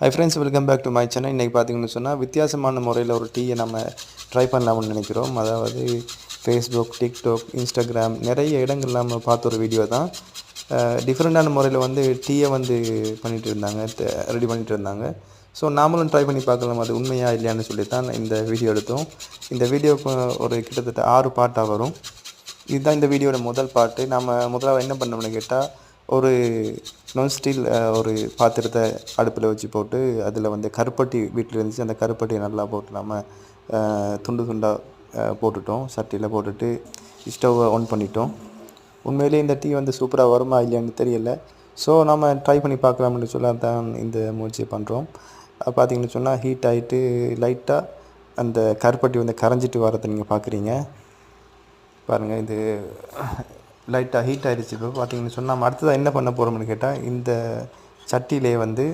High friends, welcome back to my channel. இன்றைக்கி பார்த்தீங்கன்னு சொன்னால் வித்தியாசமான முறையில் ஒரு டீயை நம்ம ட்ரை பண்ணலாம்னு நினைக்கிறோம். அதாவது ஃபேஸ்புக், டிக்டாக், இன்ஸ்டாகிராம் நிறைய இடங்கள் நம்ம பார்த்த ஒரு வீடியோ தான். டிஃப்ரெண்ட்டான முறையில் வந்து டீயை வந்து பண்ணிகிட்டு இருந்தாங்க, ரெடி பண்ணிகிட்டு இருந்தாங்க. ஸோ நாமளும் ட்ரை பண்ணி பார்க்கலாம் அது உண்மையா இல்லையான்னு சொல்லி தான் இந்த வீடியோ எடுத்தோம். இந்த வீடியோக்கு ஒரு கிட்டத்தட்ட 6 பாட்டாக வரும். இதுதான் இந்த வீடியோட முதல் பாட்டு. நம்ம முதல்ல என்ன பண்ணோம்னு கேட்டால், ஒரு நான்ஸ்டில் ஒரு பாத்திரத்தை அடுப்பில் வச்சு போட்டு அதில் வந்து கருப்பட்டி வீட்டில் இருந்துச்சு. அந்த கருப்பட்டியை நல்லா போட்டு நம்ம துண்டு துண்டாக போட்டுட்டோம். சட்டியில் போட்டுட்டு ஸ்டவ்வை ஆன் பண்ணிட்டோம். உண்மையிலேயே இந்த டீ வந்து சூப்பராக வருமா இல்லையான்னு தெரியல. ஸோ நம்ம ட்ரை பண்ணி பார்க்கலாம்னு சொல்ல தான் இந்த முயற்சி பண்ணுறோம். பார்த்திங்கன்னு சொன்னால் ஹீட் ஆகிட்டு லைட்டாக அந்த கருப்பட்டி வந்து கரைஞ்சிட்டு வரதை நீங்கள் பார்க்குறீங்க. பாருங்கள், இது லைட்டாக ஹீட் ஆகிடுச்சு. இப்போ பார்த்தீங்கன்னு சொன்னால் நம்ம அடுத்ததாக என்ன பண்ண போகிறோம்னு கேட்டால், இந்த சட்டியிலே வந்து